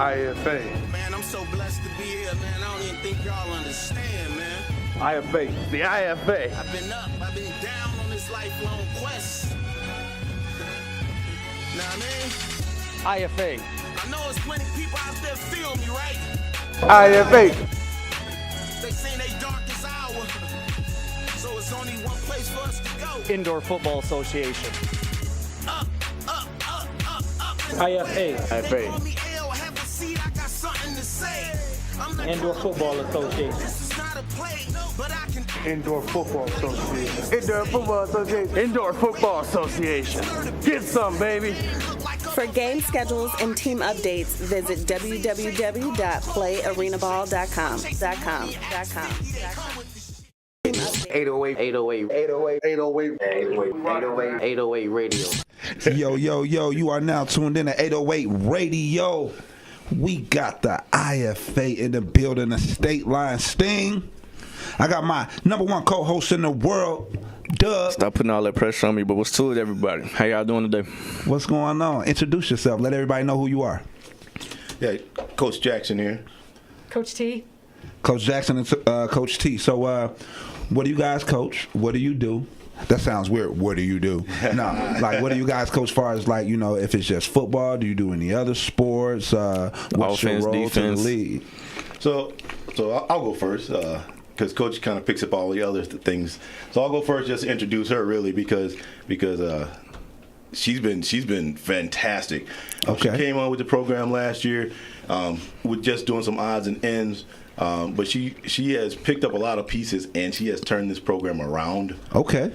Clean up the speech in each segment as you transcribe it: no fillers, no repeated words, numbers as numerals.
IFA. Man, I'm so blessed to be here, man. I don't even think y'all understand, man. IFA. The IFA. I've been up, I've been down on this lifelong quest. Know what I mean? IFA. I know there's plenty of people out there feel me, right? IFA. They say they darkest hour. So it's only one place for us to go. Indoor Football Association. Up, up, up, up, up. IFA. They call me L, have a seat, I got something to say. I'm not Indoor Football Association. This is not a play, but I can. Indoor Football Association. Indoor Football Association. Indoor Football Association. Get some, baby. For game schedules and team updates, visit www.playarenaball.com. 808 radio. Yo, you are now tuned in to 808 Radio. We got the IFA in the building, the Stateline Sting. I got my number one co-host in the world, Doug. Stop putting all that pressure on me, but what's to it, everybody? How y'all doing today? What's going on? Introduce yourself. Let everybody know who you are. Yeah, Coach Jackson here. Coach T. Coach Jackson and Coach T. So, what do you guys coach? What do you do? That sounds weird. What do you do? No, like, what do you guys coach as far as, like, you know, if it's just football, do you do any other sports? What's Offense, your role defense. to the league? So I'll go first because Coach kind of picks up all the other things. So I'll go first just to introduce her really because she's been fantastic. Okay. She came on with the program last year with just doing some odds and ends. But she has picked up a lot of pieces, and she has turned this program around. Okay.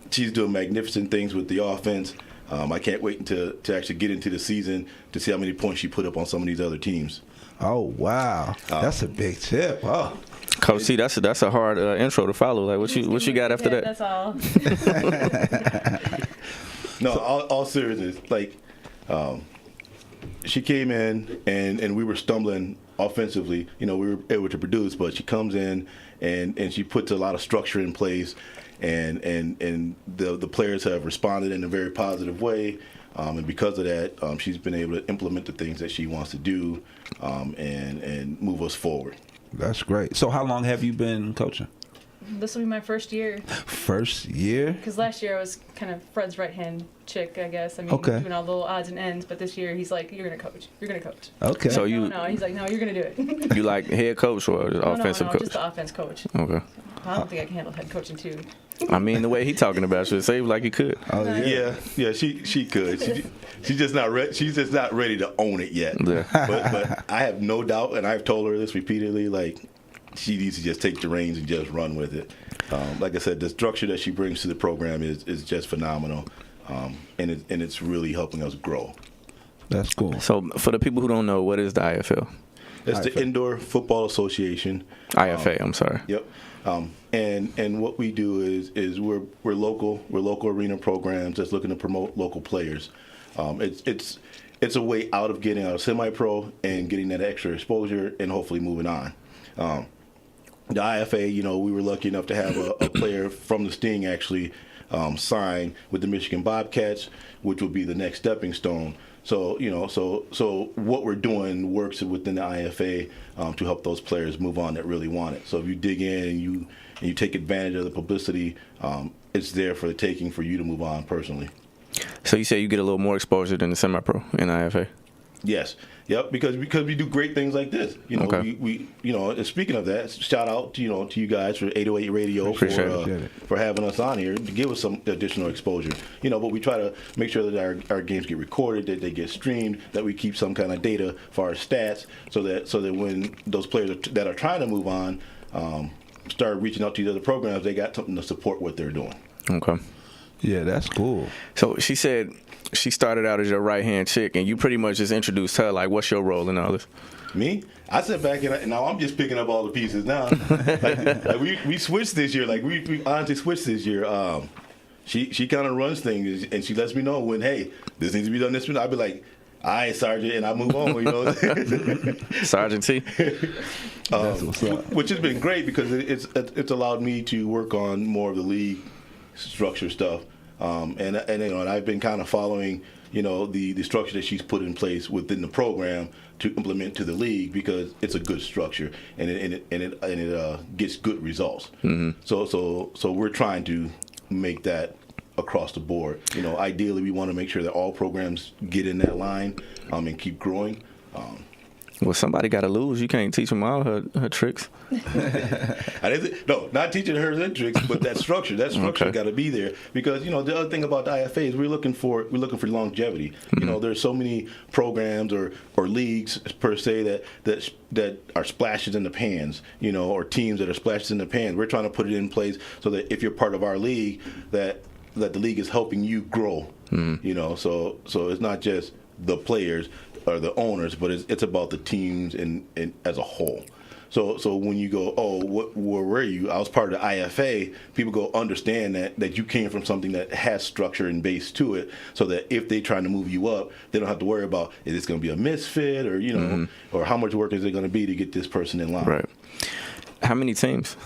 She's doing magnificent things with the offense. I can't wait to actually get into the season to see how many points she put up on some of these other teams. Oh, wow. That's a big tip. Oh. Coach T, that's a hard intro to follow. Like, what you got after that? That's all. No, all seriousness. Like, she came in and we were stumbling offensively. You know, we were able to produce, but she comes in and she puts a lot of structure in place, and the players have responded in a very positive way. And because of that, she's been able to implement the things that she wants to do and move us forward. That's great. So how long have you been coaching? This will be my first year. First year? Because last year I was kind of Fred's right-hand chick, I guess. I mean, Okay. doing all the little odds and ends. But this year he's like, you're going to coach. You're going to coach. Okay. So No, he's like, no, you're going to do it. You like head coach or offensive no, coach? just the offense coach. Okay. I don't think I can handle head coaching too. I mean, the way he talking about it seems like he could. Oh, yeah. Yeah, she could. She's just not ready. She's just not ready to own it yet. Yeah. But I have no doubt, and I've told her this repeatedly. Like, she needs to just take the reins and just run with it. Like I said, the structure that she brings to the program is just phenomenal, and it's really helping us grow. That's cool. So, for the people who don't know, what is the IFL? It's the Indoor Football Association. IFA, I'm sorry. Yep. And what we do is we're local arena programs that's looking to promote local players. It's a way out of getting out of semi-pro and getting that extra exposure and hopefully moving on. The IFA, you know, we were lucky enough to have a player from the Sting actually sign with the Michigan Bobcats, which will be the next stepping stone. So, you know, so what we're doing works within the IFA to help those players move on that really want it. So if you dig in and you take advantage of the publicity, it's there for the taking for you to move on personally. So you say you get a little more exposure than the semi-pro in IFA? Yes. Yep. Because we do great things like this. You know, Okay. we you know. And speaking of that, shout out to you guys for 808 Radio for having us on here to give us some additional exposure. You know, but we try to make sure that our games get recorded, that they get streamed, that we keep some kind of data for our stats, so that when those players that are trying to move on start reaching out to these other programs, they got something to support what they're doing. Okay. Yeah, that's cool. So she said she started out as your right-hand chick, and you pretty much just introduced her. Like, what's your role in all this? Me? I sit back and now I'm just picking up all the pieces now. like we switched this year. Like we honestly switched this year. She kind of runs things, and she lets me know when, hey, this needs to be done this minute. I'll be like, all right, Sergeant, and I move on. You know, Sergeant T. Which has been great because it's allowed me to work on more of the league structure stuff. And you know, and I've been kind of following the structure that she's put in place within the program to implement to the league, because it's a good structure and it gets good results. So we're trying to make that across the board. Ideally, we want to make sure that all programs get in that line and keep growing. Well, somebody got to lose. You can't teach them all her tricks. No, not teaching her the tricks, but that structure. That structure got to be there, because the other thing about the IFA is we're looking for longevity. There's so many programs or leagues per se that are splashes in the pans. Or teams that are splashes in the pans. We're trying to put it in place so that if you're part of our league, that the league is helping you grow. So it's not just the players or the owners, but it's about the teams and as a whole. So when you go, where were you? I was part of the IFA. People go understand that you came from something that has structure and base to it, so that if they're trying to move you up, they don't have to worry about, is this going to be a misfit, or or how much work is it going to be to get this person in line. Right. How many teams?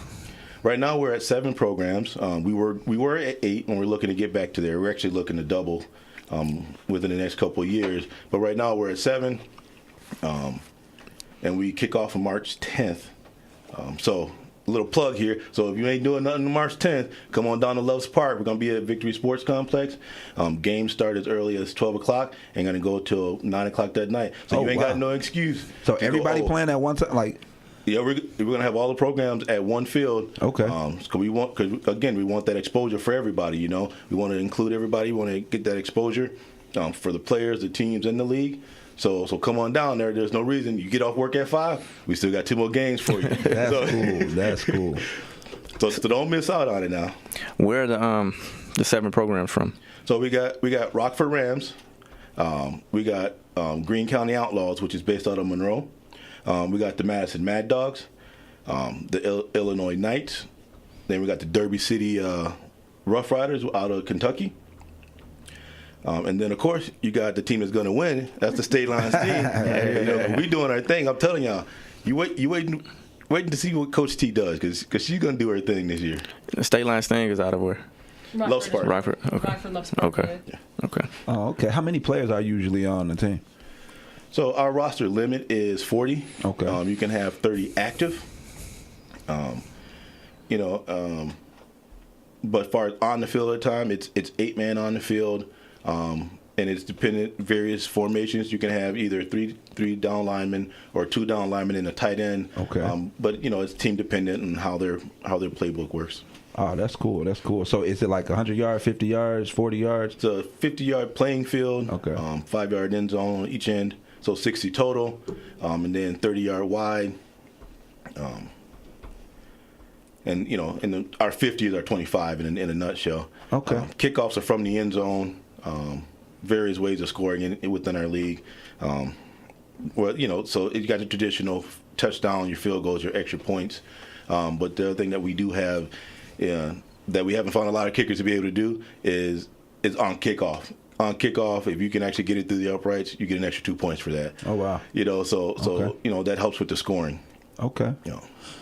Right now we're at 7 programs. We were at 8 when we're looking to get back to there. We're actually looking to double within the next couple of years. But right now we're at 7. And we kick off on March 10th. So a little plug here. So if you ain't doing nothing on March 10th, come on down to Loves Park. We're going to be at Victory Sports Complex. Games start as early as 12 o'clock and going to go till 9 o'clock that night. So you ain't got no excuse. So everybody playing at one time? Yeah, we're going to have all the programs at one field. Okay. Because we want that exposure for everybody. We want to include everybody. We want to get that exposure for the players, the teams, and the league. So come on down there. There's no reason. You get off work at 5. We still got 2 more games for you. That's cool. So don't miss out on it now. Where are the 7 programs from? So we got Rockford Rams. We got Greene County Outlaws, which is based out of Monroe. We got the Madison Mad Dogs, the Illinois Knights. Then we got the Derby City Rough Riders out of Kentucky. And then, of course, you got the team that's going to win. That's the Stateline team. We doing our thing. I'm telling y'all, you waiting to see what Coach T does, because she's going to do her thing this year. The Stateline thing is out of where? Loves Park. Rockford. Okay. Rockford, Loves Park. Okay. Yeah. Okay. Oh, okay. How many players are usually on the team? So our roster limit is 40. Okay. You can have 30 active. But as far as on the field at the time, it's 8 man on the field. And it's dependent, various formations. You can have either three down linemen or 2 down linemen and a tight end. Okay. But it's team dependent on how their playbook works. Oh, that's cool. That's cool. So is it like 100 yards, 50 yards, 40 yards? It's a 50-yard playing field. Okay. 5-yard end zone on each end. So 60 total, and then 30-yard wide. And our 50 is our 25 in a nutshell. Okay. Kickoffs are from the end zone. Various ways of scoring within our league. So you got the traditional touchdown, your field goals, your extra points. But the other thing that we do have, that we haven't found a lot of kickers to be able to do is on kickoff. On kickoff, if you can actually get it through the uprights, you get an extra 2 points for that. Oh wow! So that helps with the scoring. Okay.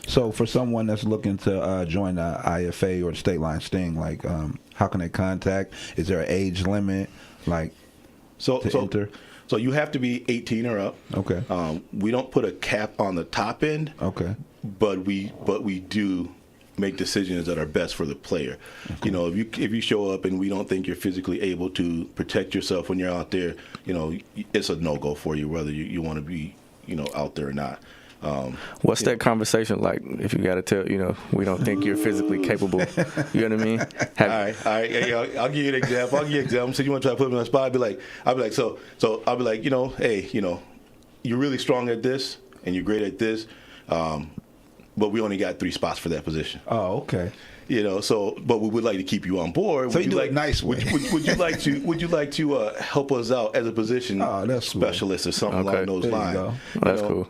So for someone that's looking to join the IFA or the Stateline Sting, how can they contact? Is there an age limit, to enter? So you have to be 18 or up. Okay. We don't put a cap on the top end. Okay. But we do make decisions that are best for the player. Okay. If you show up and we don't think you're physically able to protect yourself when you're out there, it's a no-go for you, whether you want to be, out there or not. What's that conversation like if you got to tell, we don't think you're physically capable? You know what I mean? All right. Yeah, I'll give you an example. So you want to try to put me on the spot? I'll be like, so I'll be like, hey, you're really strong at this and you're great at this, but we only got 3 spots for that position. Oh, okay. But we would like to keep you on board. So you do it nice way. Would you like to help us out as a position specialist or something along those lines? That's cool.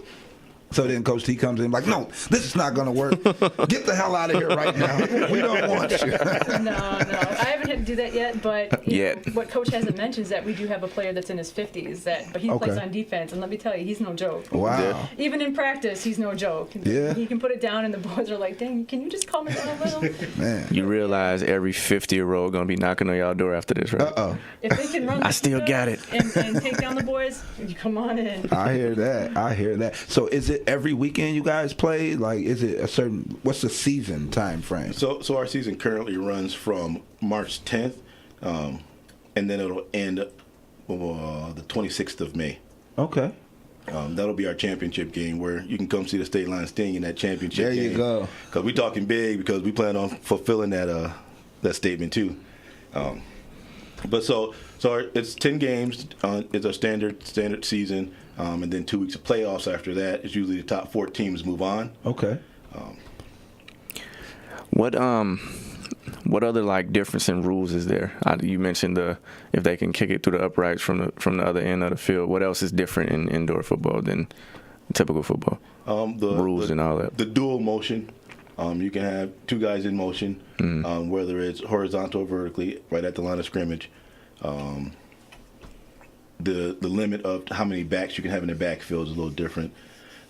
So then Coach T comes in like, no, this is not going to work. Get the hell out of here right now. We don't want you. No. I haven't had to do that yet, but what Coach hasn't mentioned is that we do have a player that's in his 50s, but he plays on defense, and let me tell you, he's no joke. Wow. Even in practice, he's no joke. Yeah. He can put it down, and the boys are like, dang, can you just calm it down a little? Man. You realize every 50-year-old going to be knocking on y'all door after this, right? Uh-oh. If they can run I still got it. and take down the boys, you come on in. I hear that. So is it every weekend you guys play? Like, is it a certain, what's the season time frame? So our season currently runs from March 10th, and then it'll end the 26th of May. Okay. That'll be our championship game where you can come see the Stateline Sting in that championship There game. you go. Because we're talking big because we plan on fulfilling that statement too. But so it's 10 games. It's our standard season, and then 2 weeks of playoffs after that. It's usually the top 4 teams move on. Okay. What other like difference in rules is there? You mentioned if they can kick it through the uprights from the other end of the field. What else is different in indoor football than typical football? The rules and all that. The dual motion. You can have 2 guys in motion, whether it's horizontal or vertically, right at the line of scrimmage. The limit of how many backs you can have in the backfield is a little different.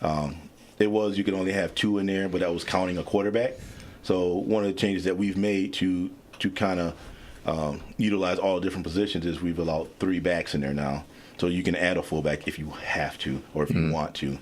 You can only have 2 in there, but that was counting a quarterback. So one of the changes that we've made to kind of utilize all different positions is we've allowed 3 backs in there now. So you can add a fullback if you have to or if you want to.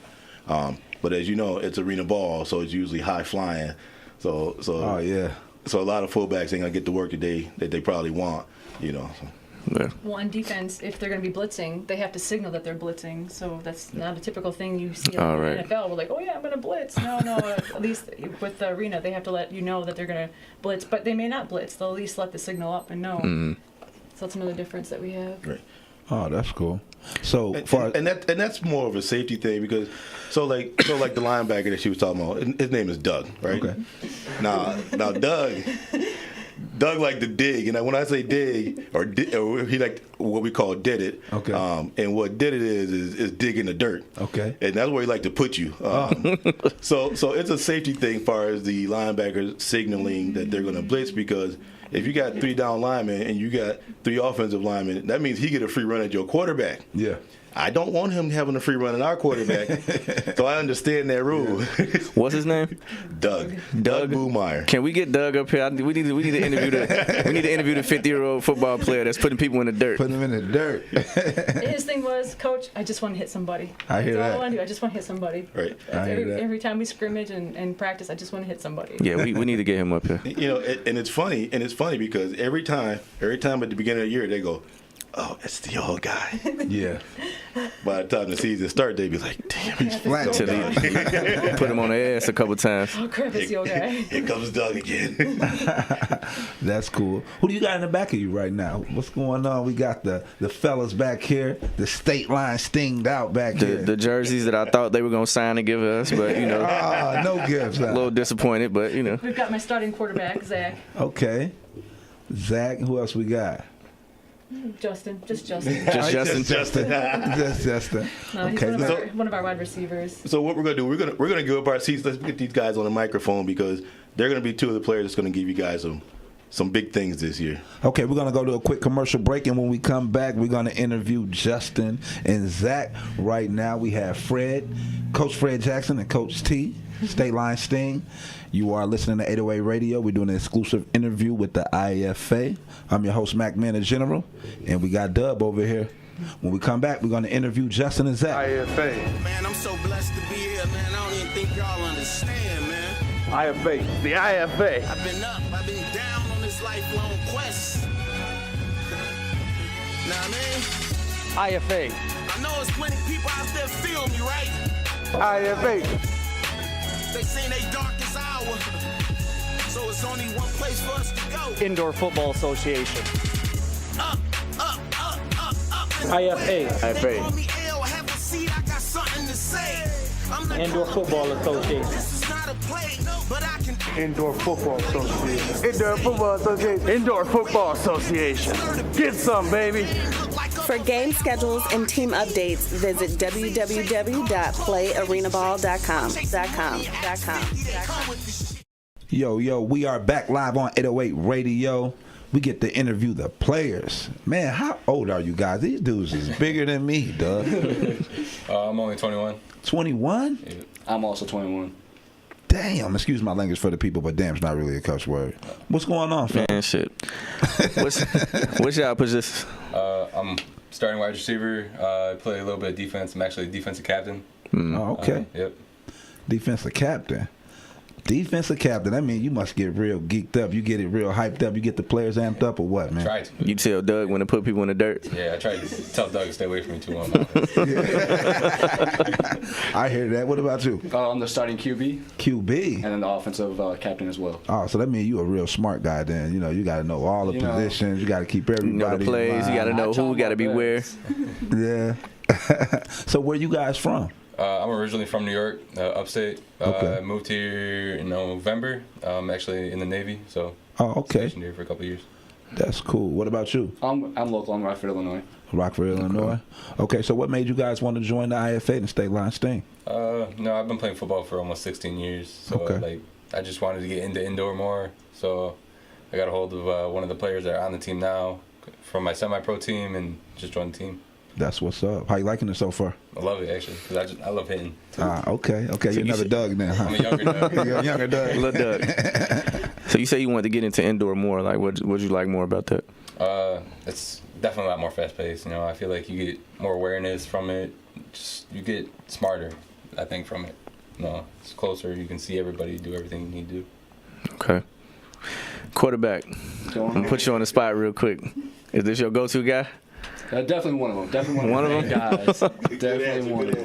But as you know, it's arena ball, so it's usually high flying. So oh yeah. So a lot of fullbacks ain't gonna get the work that they probably want, you know. So. Yeah. Well, on defense, if they're going to be blitzing, they have to signal that they're blitzing. So that's not a typical thing you see in the NFL. We're like, oh, yeah, I'm going to blitz. No. At least with the arena, they have to let you know that they're going to blitz. But they may not blitz. They'll at least let the signal up and know. So that's another difference that we have. Right. Oh, that's cool. So that's more of a safety thing because like the linebacker that she was talking about, his name is Doug, right? Okay. Now Doug liked to dig, and when I say dig, or he liked what we call did it. Okay. And what did it is dig in the dirt. Okay. And that's where he liked to put you. So it's a safety thing as far as the linebackers signaling that they're going to blitz because if you got 3 down linemen and you got 3 offensive linemen, that means he get a free run at your quarterback. Yeah. I don't want him having a free run at our quarterback, so I understand that rule. What's his name? Doug Boomeyer. Can we get Doug up here? We need to interview the 50-year-old football player that's putting people in the dirt. Putting them in the dirt. His thing was, Coach, I just want to hit somebody. I hear that's that. all I want to do. I just want to hit somebody. Right. Every time we scrimmage and practice, I just want to hit somebody. Yeah, we need to get him up here. You know, and it's funny because every time at the beginning of the year they go, oh, it's the old guy. Yeah. By the time the season starts, they be like, damn, it's flat. Put him on the ass a couple times. Oh, crap, it's the old guy. Here comes Doug again. That's cool. Who do you got in the back of you right now? What's going on? We got the fellas back here, the Stateline Stinged out back here. The jerseys that I thought they were going to sign and give us, but, you know. No gifts. A little disappointed, but, you know. We've got my starting quarterback, Zach. Okay. Zach, who else we got? Justin. Just Justin. Just Justin. No, he's one of our wide receivers. So what we're gonna do? We're gonna give up our seats. Let's get these guys on the microphone because they're gonna be 2 of the players that's gonna give you guys some big things this year. Okay, we're gonna go to a quick commercial break, and when we come back, we're gonna interview Justin and Zach. Right now, we have Coach Fred Jackson, and Coach T. Stateline Sting. You are listening to 808 Radio. We're doing an exclusive interview with the IFA. I'm your host, Mac Man, the General, and we got Dub over here. When we come back, we're going to interview Justin and Zach. IFA. Man, I'm so blessed to be here, man. I don't even think y'all understand, man. IFA. The IFA. I've been up, I've been down on this lifelong quest. Know what I mean? IFA. I know there's plenty of people out there feel me, right? IFA. They say they darkest hour. So it's only one place for us to go. Indoor Football Association. Up. IFA. They call me L, have a seat, I got something to say. I'm the Indoor Football Association. This is not a play, but I can. Indoor Football Association. Indoor Football Association. Indoor Football Association. Get some, baby. Look like a For game schedules and team updates, visit www.playarenaball.com. Yo, we are back live on 808 Radio. We get to interview the players. Man, how old are you guys? These dudes is bigger than me, Doug. I'm only 21. 21? Yeah. I'm also 21. Damn, excuse my language for the people, but damn's not really a cuss word. What's going on, fam? Man, shit. What's y'all position? I'm starting wide receiver. I play a little bit of defense. I'm actually a defensive captain. Oh, okay. Yep. Defensive captain. Defensive captain. That means you must get real geeked up. You get it real hyped up. You get the players amped up or what, man? Try to. You tell Doug when to put people in the dirt. Yeah, I try to tell Doug to stay away from me too long. I hear that. What about you? I'm the starting QB. QB? And then the offensive captain as well. Oh, so that means you a real smart guy then. You know, you got to know all the positions. You got to keep everybody You know the plays. You got to know who got to be where. Yeah. So where you guys from? I'm originally from New York, upstate. Okay. I moved here in November. I'm actually in the Navy, so stationed here for a couple of years. That's cool. What about you? I'm local. I'm Rockford, Illinois. Rockford, Illinois. Okay, so what made you guys want to join the IFA and Stateline Sting? No, I've been playing football for almost 16 years. So I just wanted to get into indoor more. So I got a hold of one of the players that are on the team now from my semi-pro team and just joined the team. That's what's up. How you liking it so far? I love it, actually, because I love hitting. Okay. So you're another Doug now, huh? I'm a younger Doug. You're a younger Doug. Little Doug. So you say you wanted to get into indoor more. Like, what'd you like more about that? It's definitely a lot more fast-paced. I feel like you get more awareness from it. You get smarter, I think, from it. It's closer. You can see everybody do everything you need to do. Okay. Quarterback. I'm going to put you on the spot real quick. Is this your go-to guy? Definitely one of them. Definitely one of them guys. Definitely one of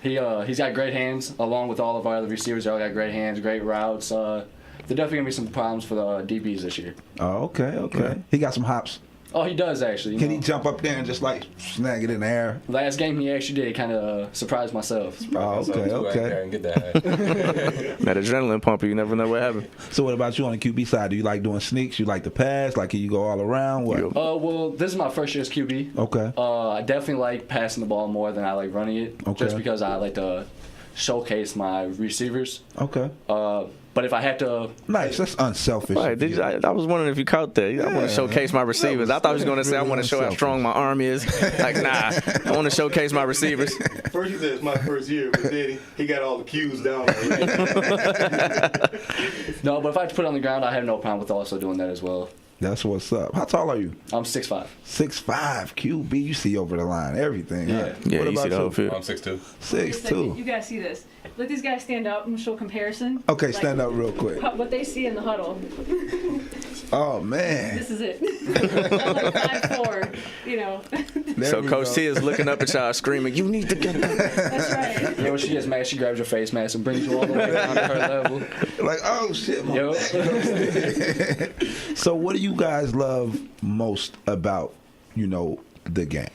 them. He's got great hands, along with all of our other receivers. They all got great hands, great routes. There definitely gonna be some problems for the DBs this year. Oh, okay. He got some hops. Oh, he does actually. Can he jump up there and just like snag it in the air? Last game he actually did. Kind of surprised myself. Oh, okay. And get that. That adrenaline pumper, you never know what happened. So what about you on the QB side? Do you like doing sneaks? You like to pass? Like, can you go all around? What? Well, this is my first year as QB. Okay. I definitely like passing the ball more than I like running it. Okay. Just because I like to showcase my receivers. Okay. But if I had to... Nice. That's unselfish. Right. I was wondering if you caught that. I want to showcase my receivers. I thought he was going to say, I want to show how strong my arm is. Like, nah. I want to showcase my receivers. First he said it's my first year, but then he got all the cues down. No, but if I had to put it on the ground, I have no problem with also doing that as well. That's what's up. How tall are you? I'm 6'5". 6'5", QB. You see over the line, everything. Yeah. Huh? Yeah, what you see the whole field. I'm 6'2". 6'2". You guys see this. Let these guys stand up and show comparison. Okay, stand up real quick. What they see in the huddle. Oh, man. This is it. I'm like 5'4", So Coach T is looking up at y'all screaming, you need to get that. That's right. Yeah, when she gets mad, she grabs your face mask and brings you all the way down to her level. Like, oh, shit, my back. So what do you guys love most about, the game?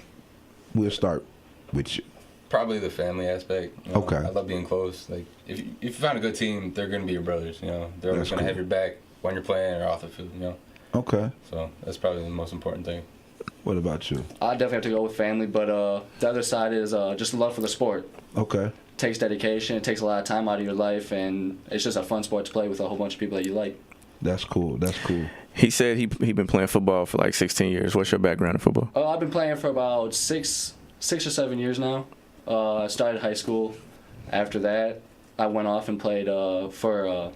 We'll start with you. Probably the family aspect. Okay. I love being close. Like if you find a good team, they're going to be your brothers. They're always going to have your back when you're playing or off the field. Okay. So that's probably the most important thing. What about you? I definitely have to go with family, but the other side is just love for the sport. Okay. It takes dedication. It takes a lot of time out of your life, and it's just a fun sport to play with a whole bunch of people that you like. That's cool. He said he been playing football for like 16 years. What's your background in football? I've been playing for about six or 7 years now. I started high school. After that, I went off and played for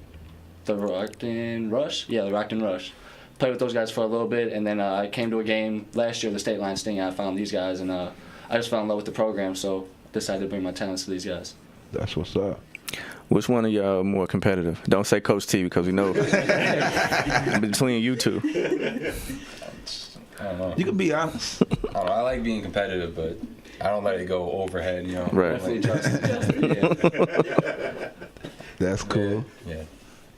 the Rockton Rush. Yeah, the Rockton Rush. Played with those guys for a little bit, and then I came to a game last year, the Stateline Sting. I found these guys, and I just fell in love with the program, so decided to bring my talents to these guys. That's what's up. Which one of y'all more competitive? Don't say Coach T because we know between you two. I don't know. You can be honest. I don't know. I like being competitive, but I don't let it go overhead. Right. That's cool. Yeah.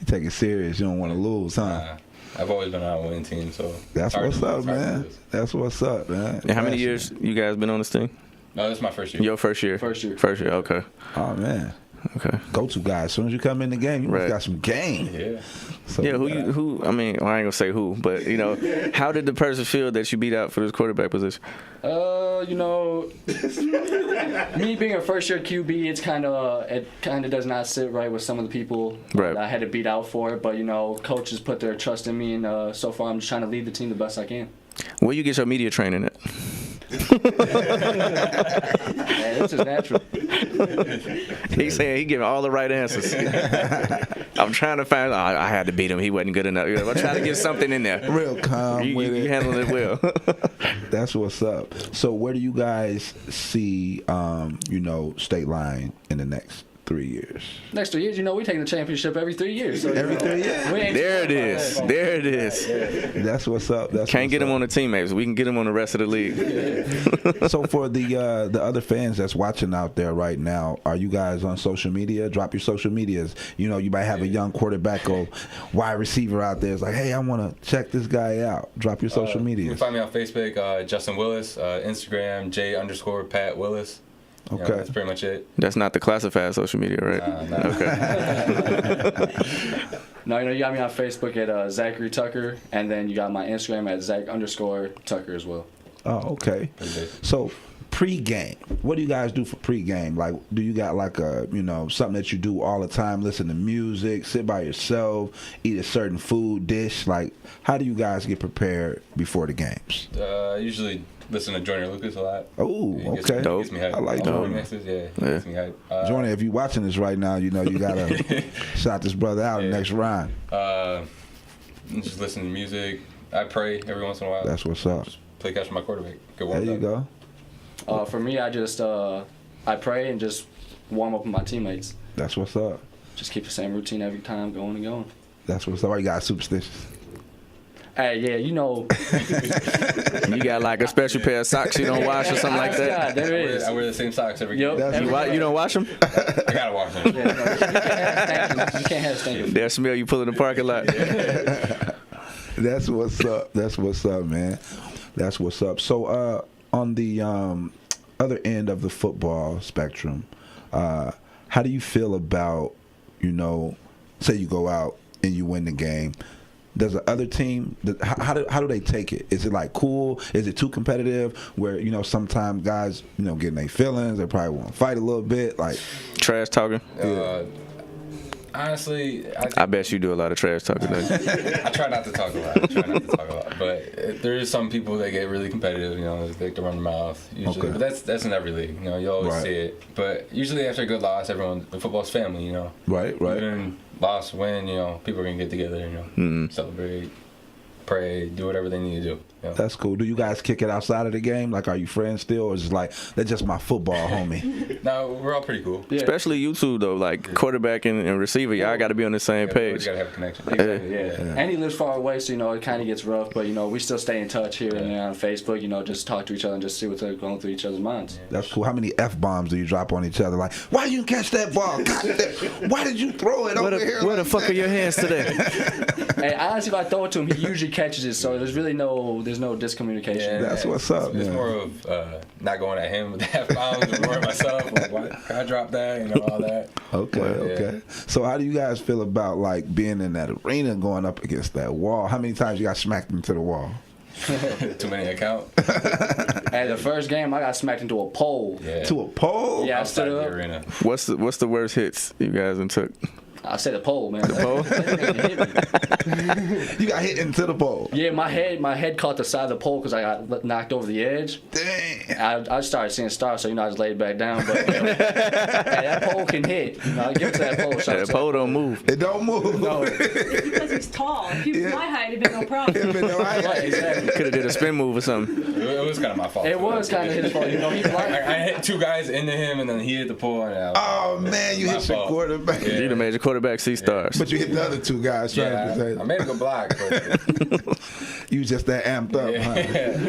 You take it serious. You don't want to lose, huh? I've always been on a winning team, so that's what's up, man. That's what's up, man. And how many years you guys been on this thing? No, this is my first year. Your first year? First year. First year, okay. Oh, man. Okay. Go-to guy. As soon as you come in the game, you got some game. Yeah. So, yeah. I mean, well, I ain't gonna say who, but how did the person feel that you beat out for this quarterback position? Me being a first-year QB, it kind of does not sit right with some of the people that I had to beat out for it. But coaches put their trust in me, and so far I'm just trying to lead the team the best I can. Where you get your media training at? Man, this is natural. He's saying he giving all the right answers. I'm trying to find. I had to beat him. He wasn't good enough. I'm trying to get something in there. Real calm with it. You handled it well. That's what's up. So where do you guys see, Stateline in the next 3 years? Next 3 years, we take the championship every 3 years. So every 3 years. There it is. There it is. That's what's up. Can't get him on the teammates. We can get him on the rest of the league. So for the other fans that's watching out there right now, are you guys on social media? Drop your social medias. You might have a young quarterback or wide receiver out there. It's like, hey, I want to check this guy out. Drop your social media. You can find me on Facebook, Justin Willis, Instagram, J_Pat Willis. Okay. That's pretty much it. That's not the classified social media, right? No. Okay. No, you got me on Facebook at Zachary Tucker, and then you got my Instagram at Zach_Tucker as well. Oh, okay. So pre-game, what do you guys do for pre-game? Like, do you got like a, something that you do all the time? Listen to music, sit by yourself, eat a certain food dish. Like, how do you guys get prepared before the games? Usually listen to Joyner Lucas a lot. Oh, okay. Gets me hype. I like that. Gets me hype. Joyner, if you're watching this right now, you gotta shout this brother out in the next round. Just listen to music. I pray every once in a while. That's what's up. Just play catch with my quarterback. There you go. For me, I just I pray and just warm up with my teammates. That's what's up. Just keep the same routine every time, going and going. That's what's up. Why you got superstitious? Hey, yeah, You got like a special pair of socks you don't wash or something like that? Yeah, there is. I wear the same socks every Yep. game. You don't wash them? I gotta wash them. You can't have stank. That smell you pull in the parking lot. That's what's up. That's what's up, man. That's what's up. So, on the other end of the football spectrum, how do you feel about, say you go out and you win the game? Does the other team, how do they take it? Is it like cool? Is it too competitive? Where sometimes guys getting their feelings, they probably want to fight a little bit, like trash talking. Honestly, I bet you do a lot of trash talking. I try not to talk a lot. But there is some people that get really competitive. They like to run their mouth usually. Okay. But that's in every league. You always Right. see it. But usually after a good loss, football's family. Right. Even loss, win. People are gonna get together. Celebrate, pray, do whatever they need to do. That's cool. Do you guys kick it outside of the game? Like, are you friends still, or is it like that's just my football homie? No, we're all pretty cool. Yeah. Especially you two though, like quarterback and receiver, y'all got to be on the same page. We gotta have a connection. Exactly, yeah. And he lives far away, so it kind of gets rough. But we still stay in touch here and there on Facebook. Just talk to each other and just see what's going through each other's minds. That's cool. How many F-bombs do you drop on each other? Like, why you catch that ball? God, why did you throw it over here? Where the fuck are your hands today? Hey, honestly, if I throw it to him, he usually catches it. So there's really no discommunication. Yeah, that's what's up. It's more of not going at him with the F-bombs, but more at myself. Like, why can I drop that? All that. Okay. So how do you guys feel about like being in that arena, going up against that wall? How many times you got smacked into the wall? Too many to count. At the first game, I got smacked into a pole. Yeah. To a pole? Yeah, I Outside stood the up. arena. What's the worst hits you guys done took? I said the pole, man. The pole? You got hit into the pole. Yeah, my head caught the side of the pole because I got knocked over the edge. Damn. I started seeing stars, so I just laid back down. But hey, that pole can hit. I give it to that pole. That pole don't move. It don't move. No. Because he's tall. If he was my height, it'd been no problem. Right, exactly. Could have did a spin move or something. It was kind of my fault. It was kind of his fault. He's blind. I hit two guys into him, and then he hit the pole. And Oh man, you hit your quarterback. You done made your quarterback see stars. But you hit the other two guys trying to say I made a good block. But you just that amped up, huh?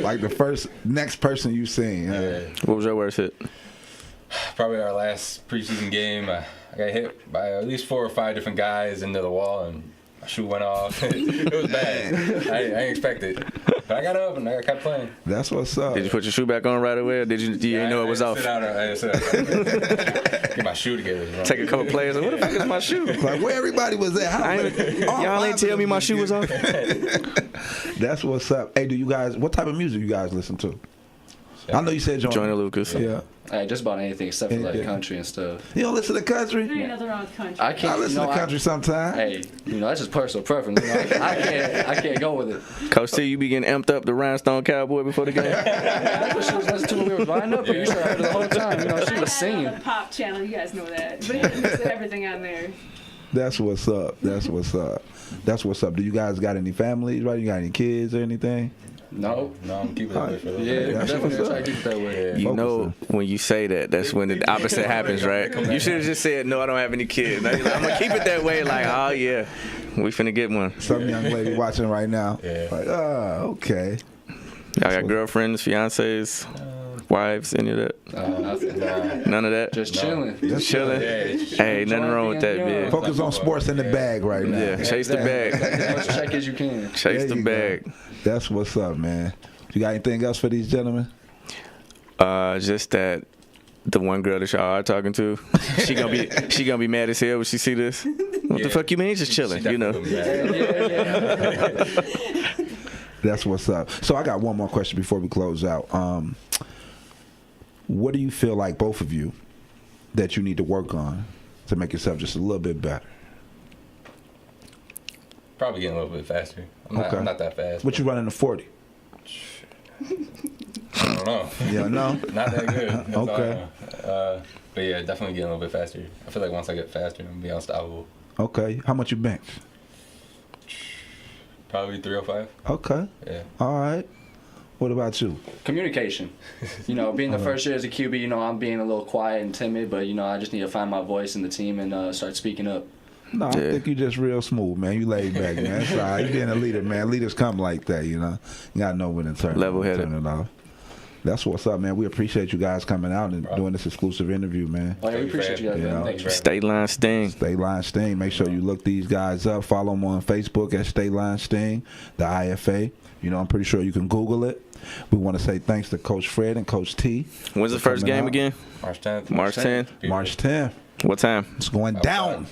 Like the next person you seen. Huh? What was your worst hit? Probably our last preseason game. I got hit by at least 4 or 5 different guys into the wall, and my shoe went off. It was bad. I didn't expect it. But I got up and I kept playing. That's what's up. Did you put your shoe back on right away, or did you didn't know it was off? I sit out. Get my shoe together. Take a couple plays. Like, what the fuck is my shoe? Like where everybody was at? Y'all ain't tell me my shoe was off. That's what's up. Hey, what type of music you guys listen to? I know you said Joyner Lucas. Yeah. Hey, just about anything except for like country and stuff. You don't listen to country? There ain't nothing wrong with country. I can't. I listen to country sometimes. Hey, that's just personal preference. I can't go with it. Coach T, you be getting amped up the Rhinestone Cowboy before the game? That's what she was listening to when we were lined up. But you should have her the whole time. She was singing. The pop channel, you guys know that. But he mixed everything on there. That's what's up. That's what's up. That's what's up. Do you guys got any families? Right? You got any kids or anything? No, I'm keeping it that way for those. Yeah, definitely try to keep it that way. You know, when you say that, that's when the opposite happens, right? You should have just said, no, I don't have any kids. Now you're like, I'm going to keep it that way. Like, oh, yeah, we finna get one. Some young lady watching right now. Yeah. Like, okay. Y'all got girlfriends, fiancés, wives, any of that? Nothing. None of that? Just chilling. Just chilling? Hey, nothing wrong with that, man. Focus on sports in the bag right now. Yeah, chase the bag. As much check as you can. Chase the bag. Go. That's what's up, man. You got anything else for these gentlemen? Just that the one girl that y'all are talking to, she gonna be mad as hell when she see this. What the fuck you mean? Just chilling, you know. That's what's up. So I got one more question before we close out. What do you feel like, both of you, that you need to work on to make yourself just a little bit better? Probably getting a little bit faster. I'm not that fast. What you running to 40? I don't know. Yeah, no? Not that good. That's Okay. But yeah, definitely getting a little bit faster. I feel like once I get faster, I'm going to be unstoppable. Okay. How much you bench? Probably 305. Okay. Yeah. All right. What about you? Communication. Being the first year as a QB, I'm being a little quiet and timid, but, I just need to find my voice in the team and start speaking up. No, I think you just real smooth, man. You laid back, man. That's all right. You being a leader, man. Leaders come like that, You got to know when to turn it off. That's what's up, man. We appreciate you guys coming out and doing this exclusive interview, man. Oh, yeah, we appreciate you guys, man. Thanks, Stateline Sting. Stateline Sting. Make sure you look these guys up. Follow them on Facebook at Stateline Sting, the IFA. I'm pretty sure you can Google it. We want to say thanks to Coach Fred and Coach T. When's the first game again? March 10th. March 10th? March 10th. What time? It's going down.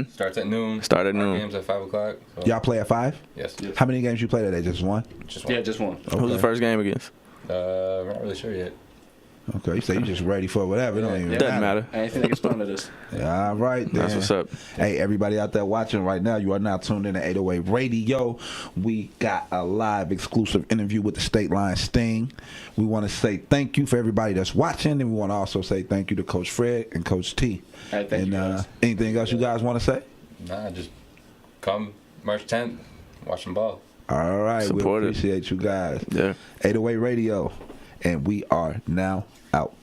Starts at noon. Start at noon. Games at 5 o'clock. So. Y'all play at 5? Yes. How many games you play today? Just one? Just one. Yeah, just one. Okay. Who's the first game against? I'm not really sure yet. Okay, you say you just ready for whatever. It don't even Doesn't matter. Anything that gets thrown at us. Yeah, all right, then. That's what's up. Hey, everybody out there watching right now, you are now tuned in to 808 Radio. We got a live exclusive interview with the Stateline Sting. We want to say thank you for everybody that's watching, and we want to also say thank you to Coach Fred and Coach T. Hey, thank you guys. Anything else you guys want to say? Nah, just come March 10th, watch them ball. All right, we appreciate you guys. Yeah. 808 Radio, and we are now out.